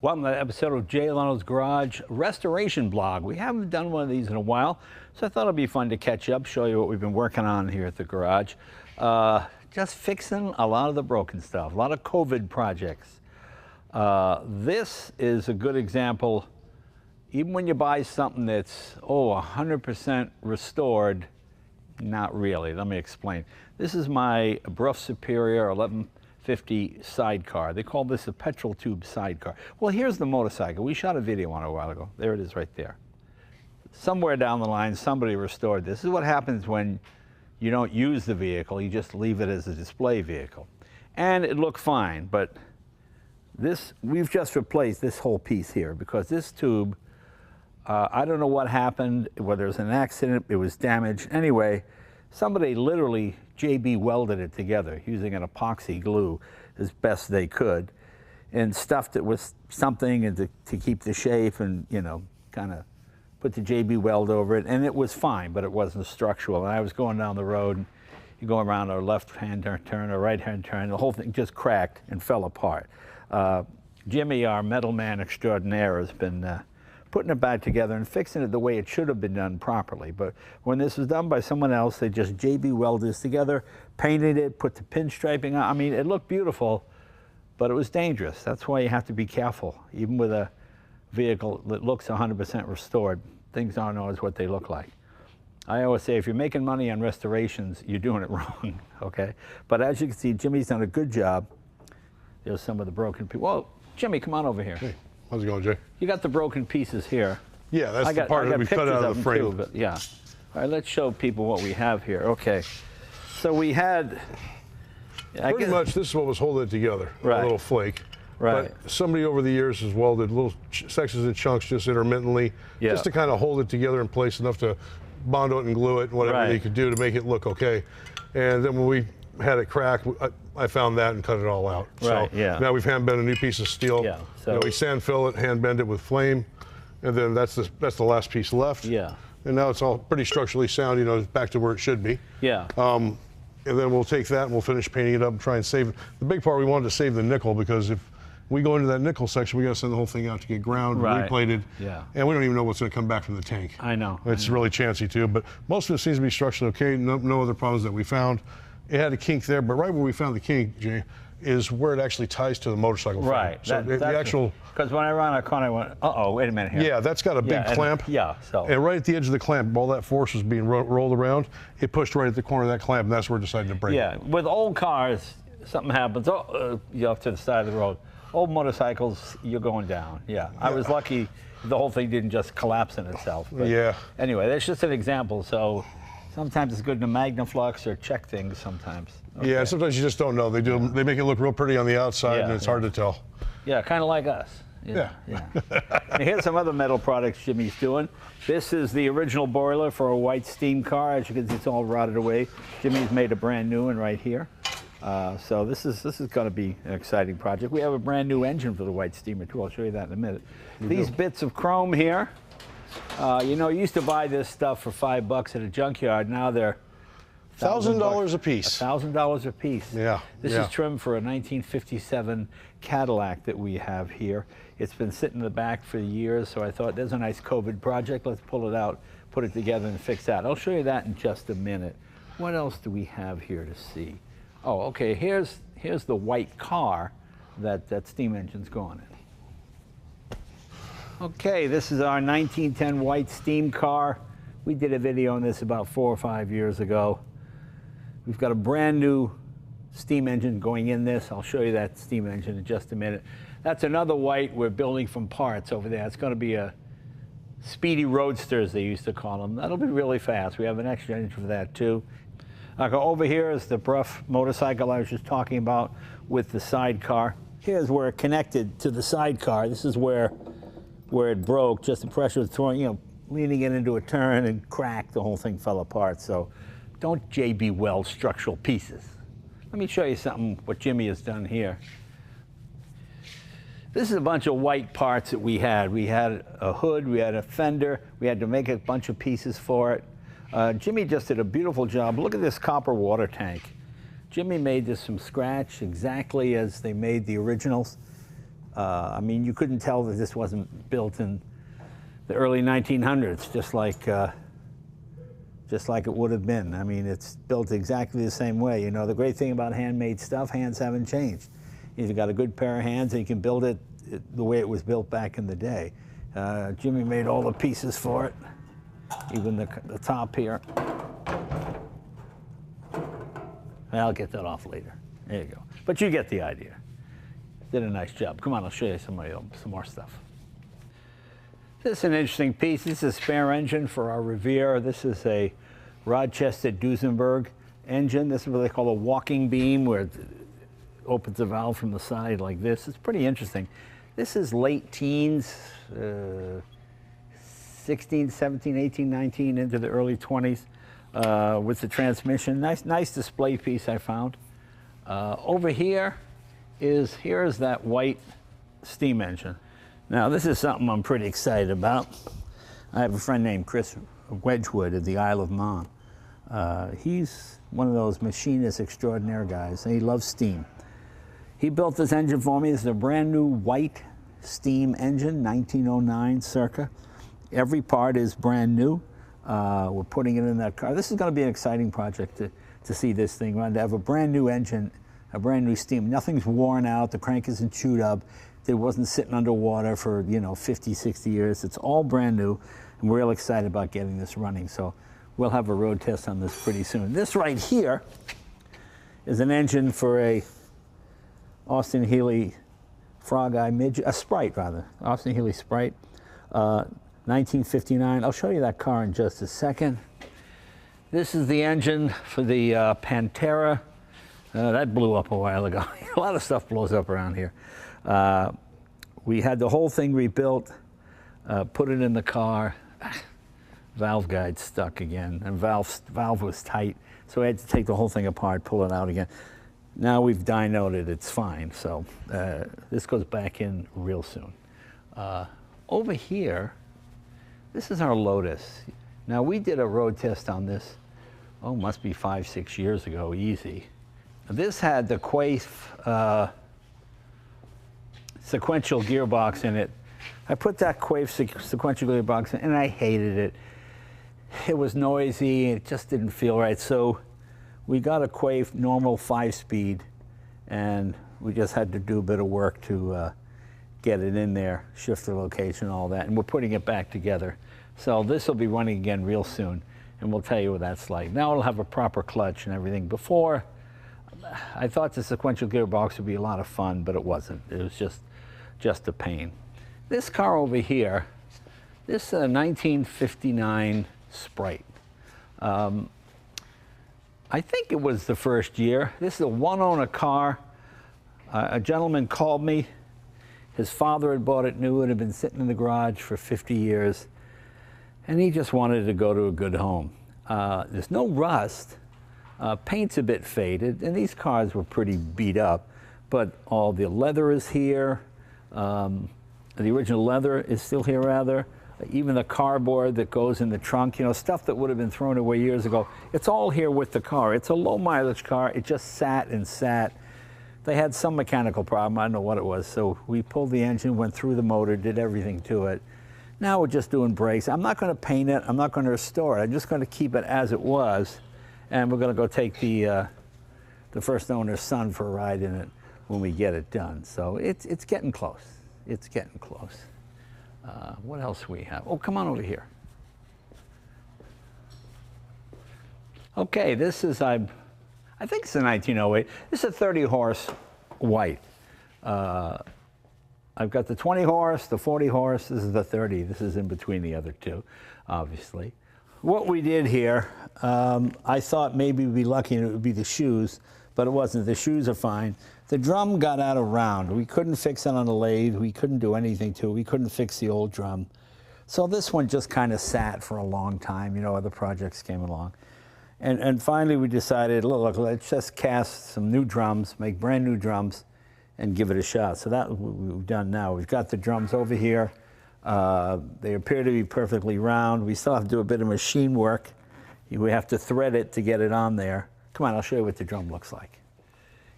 Welcome to the episode of Jay Leno's Garage Restoration Blog. We haven't done one of these in a while, so I thought it'd be fun to catch up, show you what we've been working on here at the garage. Just fixing a lot of the broken stuff, a lot of COVID projects. This is a good example. Even when you buy something that's, 100% restored, not really. Let me explain. This is my Brough Superior 1150 sidecar. They call this a petrol tube sidecar. Well, here's the motorcycle. We shot a video on it a while ago. There it is right there. Somewhere down the line, somebody restored this. This is what happens when you don't use the vehicle. You just leave it as a display vehicle. And it looked fine, but we've just replaced this whole piece here because this tube, I don't know what happened, whether it was an accident, it was damaged. Anyway, somebody literally JB welded it together using an epoxy glue as best they could and stuffed it with something and to keep the shape and, kind of put the JB weld over it. And it was fine, but it wasn't structural. And I was going down the road and you go around a left-hand turn, a right-hand turn, the whole thing just cracked and fell apart. Jimmy, our metal man extraordinaire, has been putting it back together and fixing it the way it should have been done properly. But when this was done by someone else, they just JB welded this together, painted it, put the pinstriping on. I mean, it looked beautiful, but it was dangerous. That's why you have to be careful. Even with a vehicle that looks 100% restored, things aren't always what they look like. I always say, if you're making money on restorations, you're doing it wrong, okay? But as you can see, Jimmy's done a good job. There's some of the broken people. Well, Jimmy, come on over here. Hey. How's it going, Jay? You got the broken pieces here. Yeah, that's the part that we cut out of the frame. Too, but yeah. All right, let's show people what we have here. Okay. So we had... Pretty much this is what was holding it together, right. A little flake. Right. But somebody over the years has welded little sections and chunks just intermittently, just to kind of hold it together in place enough to bond it and glue it and whatever they could do to make it look okay. And then when we had it crack, I found that and cut it all out. Right, so now we've hand bent a new piece of steel. Yeah. So we sand fill it, hand bend it with flame, and then that's the last piece left. Yeah. And now it's all pretty structurally sound, back to where it should be. Yeah. And then we'll take that and we'll finish painting it up and try and save it. The big part, we wanted to save the nickel, because if we go into that nickel section, we got to send the whole thing out to get ground, replated. Yeah. And we don't even know what's going to come back from the tank. I know. It's really chancy too, but most of it seems to be structurally okay. No other problems that we found. It had a kink there, but right where we found the kink, Jay, is where it actually ties to the motorcycle frame. Right. So the actual... Because when I ran a corner, I went, uh-oh, wait a minute here. Yeah, that's got a big clamp. So. And right at the edge of the clamp, all that force was being rolled around. It pushed right at the corner of that clamp, and that's where it decided to break. Yeah, with old cars, something happens, you're off to the side of the road. Old motorcycles, you're going down. Yeah. I was lucky the whole thing didn't just collapse in itself. But anyway, that's just an example. So sometimes it's good to magnaflux or check things sometimes. Okay. Yeah, sometimes you just don't know. They do. They make it look real pretty on the outside, and it's hard to tell. Yeah, kind of like us. Yeah. And here's some other metal products Jimmy's doing. This is the original boiler for a white steam car. As you can see, it's all rotted away. Jimmy's made a brand new one right here. So this is going to be an exciting project. We have a brand new engine for the white steamer too. I'll show you that in a minute. These bits of chrome here. You used to buy this stuff for $5 at a junkyard. Now they're $1,000 a piece. $1,000 a piece. Yeah. This is trim for a 1957 Cadillac that we have here. It's been sitting in the back for years, so I thought there's a nice COVID project. Let's pull it out, put it together, and fix that. I'll show you that in just a minute. What else do we have here to see? Oh, okay. Here's the white car that steam engine's going in. Okay, this is our 1910 white steam car. We did a video on this about 4 or 5 years ago. We've got a brand new steam engine going in this. I'll show you that steam engine in just a minute. That's another white we're building from parts over there. It's going to be a speedy roadster, as they used to call them. That'll be really fast. We have an extra engine for that too. Over here is the Brough motorcycle I was just talking about with the sidecar. Here's where it connected to the sidecar. This is where it broke. Just the pressure was throwing, leaning it into a turn and cracked. The whole thing fell apart. So don't JB weld structural pieces. Let me show you something, what Jimmy has done here. This is a bunch of white parts that we had. We had a hood, we had a fender, we had to make a bunch of pieces for it. Jimmy just did a beautiful job. Look at this copper water tank. Jimmy made this from scratch, exactly as they made the originals. I mean, you couldn't tell that this wasn't built in the early 1900s, just like it would have been. I mean, it's built exactly the same way. You know, the great thing about handmade stuff, hands haven't changed. You've got a good pair of hands and you can build it the way it was built back in the day. Jimmy made all the pieces for it, even the top here. I'll get that off later. There you go. But you get the idea. Did a nice job. Come on, I'll show you some more stuff. This is an interesting piece. This is a spare engine for our Revere. This is a Rochester Duesenberg engine. This is what they call a walking beam, where it opens the valve from the side like this. It's pretty interesting. This is late teens, 16, 17, 18, 19, into the early 20s with the transmission. Nice display piece I found. Over here is that white steam engine. Now, this is something I'm pretty excited about. I have a friend named Chris Wedgwood at the Isle of Man. He's one of those machinist extraordinaire guys, and he loves steam. He built this engine for me. This is a brand new white steam engine, 1909 circa. Every part is brand new. We're putting it in that car. This is going to be an exciting project to see this thing run, to have a brand new engine, a brand new steam. Nothing's worn out, the crank isn't chewed up. It wasn't sitting underwater for, 50, 60 years. It's all brand new, and we're real excited about getting this running. So we'll have a road test on this pretty soon. This right here is an engine for a Austin Healey Frog Eye Midget, a Sprite rather, Austin Healey Sprite, 1959. I'll show you that car in just a second. This is the engine for the Pantera. That blew up a while ago. A lot of stuff blows up around here. We had the whole thing rebuilt, put it in the car. Valve guide stuck again, and valve was tight, so we had to take the whole thing apart, pull it out again. Now we've dynoed it, it's fine. So this goes back in real soon. Over here, this is our Lotus. Now, we did a road test on this, must be 5, 6 years ago, easy. This had the Quaife sequential gearbox in it. I put that Quaife sequential gearbox in, and I hated it. It was noisy, it just didn't feel right. So we got a Quaife normal 5-speed, and we just had to do a bit of work to get it in there, shift the location, all that, and we're putting it back together. So this will be running again real soon, and we'll tell you what that's like. Now it'll have a proper clutch and everything. Before, I thought the sequential gearbox would be a lot of fun, but it wasn't. It was just a pain. This car over here, this 1959 Sprite. I think it was the first year. This is a one-owner car. A gentleman called me. His father had bought it new. It had been sitting in the garage for 50 years. And he just wanted to go to a good home. There's no rust. Paint's a bit faded, and these cars were pretty beat up, but all the leather is here. The original leather is still here, rather. Even the cardboard that goes in the trunk, stuff that would have been thrown away years ago. It's all here with the car. It's a low mileage car. It just sat and sat. They had some mechanical problem. I don't know what it was. So we pulled the engine, went through the motor, did everything to it. Now we're just doing brakes. I'm not going to paint it. I'm not going to restore it. I'm just going to keep it as it was. And we're going to go take the first owner's son for a ride in it when we get it done. So it's getting close. It's getting close. What else we have? Oh, come on over here. Okay, this is, I think it's a 1908. This is a 30 horse white. I've got the 20 horse, the 40 horse. This is the 30. This is in between the other two, obviously. What we did here, I thought maybe we'd be lucky and it would be the shoes, but it wasn't. The shoes are fine. The drum got out of round. We couldn't fix it on a lathe. We couldn't do anything to it. We couldn't fix the old drum. So this one just kind of sat for a long time. Other projects came along. And finally we decided, look, let's just cast some new drums, make brand new drums, and give it a shot. So that's what we've done now. We've got the drums over here. They appear to be perfectly round. We still have to do a bit of machine work. We have to thread it to get it on there. Come on, I'll show you what the drum looks like.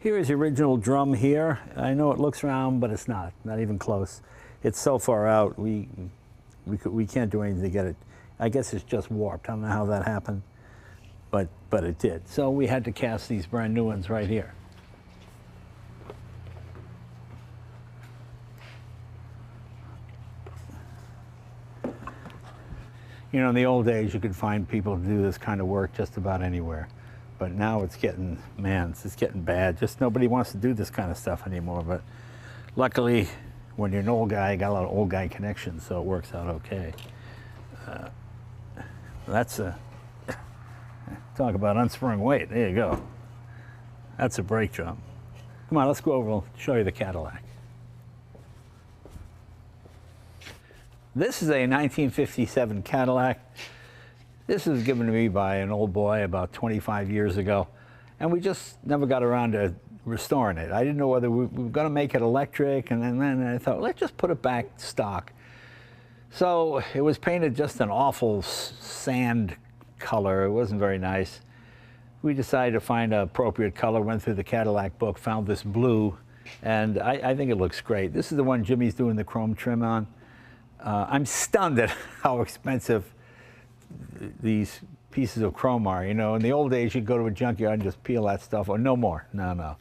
Here is the original drum here. I know it looks round, but it's not even close. It's so far out, we can't do anything to get it. I guess it's just warped. I don't know how that happened, but it did. So we had to cast these brand new ones right here. You know, in the old days, you could find people to do this kind of work just about anywhere. But now it's getting, man, it's getting bad. Just nobody wants to do this kind of stuff anymore. But luckily, when you're an old guy, you got a lot of old guy connections, so it works out okay. That's a, talk about unsprung weight. There you go. That's a brake drum. Come on, let's go over and show you the Cadillac. This is a 1957 Cadillac. This was given to me by an old boy about 25 years ago, and we just never got around to restoring it. I didn't know whether we were going to make it electric, and then I thought, let's just put it back stock. So it was painted just an awful sand color. It wasn't very nice. We decided to find an appropriate color, went through the Cadillac book, found this blue, and I think it looks great. This is the one Jimmy's doing the chrome trim on. I'm stunned at how expensive these pieces of chrome are. You know, in the old days, you'd go to a junkyard and just peel that stuff, or no more. No.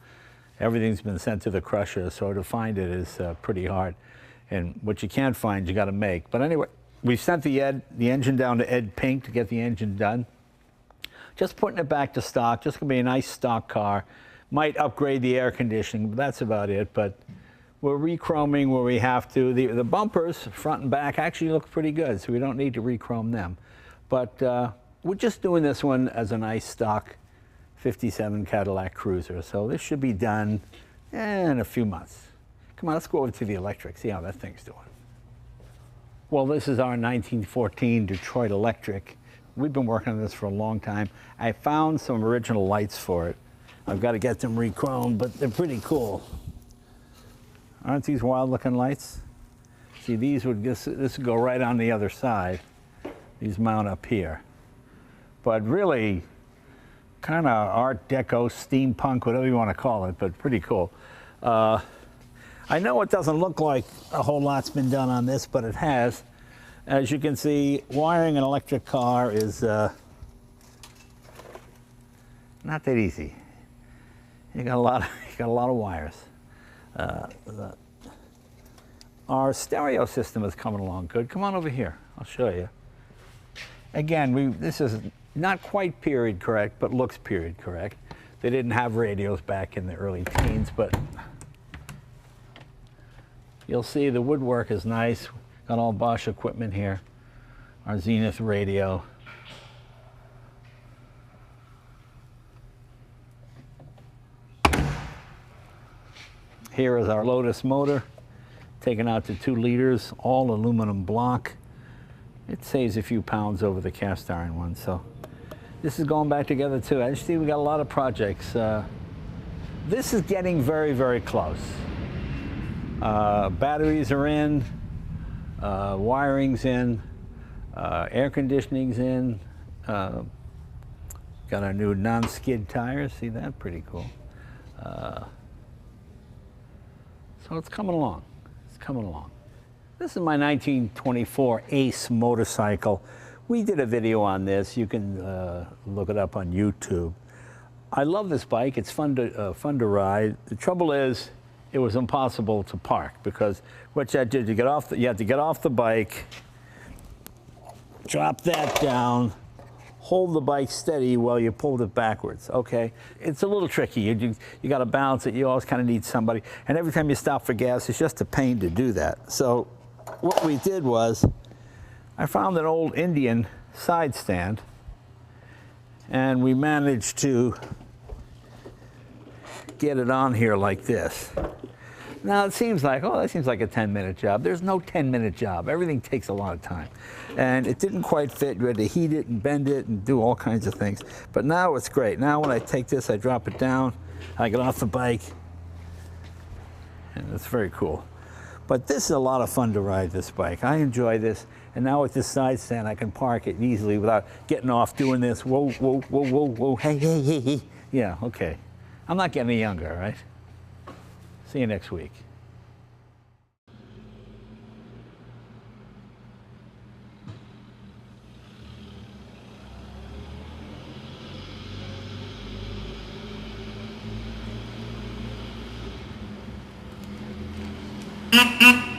Everything's been sent to the crusher, so to find it is pretty hard. And what you can't find, you got to make. But anyway, we sent the engine down to Ed Pink to get the engine done. Just putting it back to stock, just gonna be a nice stock car. Might upgrade the air conditioning, but that's about it. But we're re-chroming where we have to. The bumpers, front and back, actually look pretty good, so we don't need to re-chrome them. But we're just doing this one as a nice stock 57 Cadillac Cruiser. So this should be done in a few months. Come on, let's go over to the electric, see how that thing's doing. Well, this is our 1914 Detroit Electric. We've been working on this for a long time. I found some original lights for it. I've got to get them re-chromed, but they're pretty cool. Aren't these wild looking lights? See, this would go right on the other side. These mount up here. But really, kind of Art Deco, steampunk, whatever you want to call it, but pretty cool. I know it doesn't look like a whole lot's been done on this, but it has. As you can see, wiring an electric car is not that easy. You got a lot of wires. Our stereo system is coming along good. Come on over here, I'll show you. Again, this is not quite period correct, but looks period correct. They didn't have radios back in the early teens, but you'll see the woodwork is nice. Got all Bosch equipment here. Our Zenith radio. Here is our Lotus Motor, taken out to 2 liters, all aluminum block. It saves a few pounds over the cast iron one, so this is going back together too. As you see, we got a lot of projects. This is getting very, very close. Batteries are in, wiring's in, air conditioning's in. Got our new non-skid tires. See that? Pretty cool. So it's coming along. It's coming along. This is my 1924 Ace motorcycle. We did a video on this. You can look it up on YouTube. I love this bike. It's fun to ride. The trouble is, it was impossible to park because what you had to do, you had to get off the bike, drop that down, hold the bike steady while you pulled it backwards, okay? It's a little tricky. You got to balance it. You always kind of need somebody. And every time you stop for gas, it's just a pain to do that. So what we did was, I found an old Indian side stand, and we managed to get it on here like this. Now it seems like, oh, that seems like a 10-minute job. There's no 10-minute job. Everything takes a lot of time. And it didn't quite fit. You had to heat it and bend it and do all kinds of things. But now it's great. Now when I take this, I drop it down, I get off the bike, and it's very cool. But this is a lot of fun to ride this bike. I enjoy this. And now with this side stand, I can park it easily without getting off doing this. Whoa, whoa, whoa, whoa, whoa, hey, hey, hey, hey. Yeah, okay. I'm not getting any younger, right? See you next week. Mm-hmm.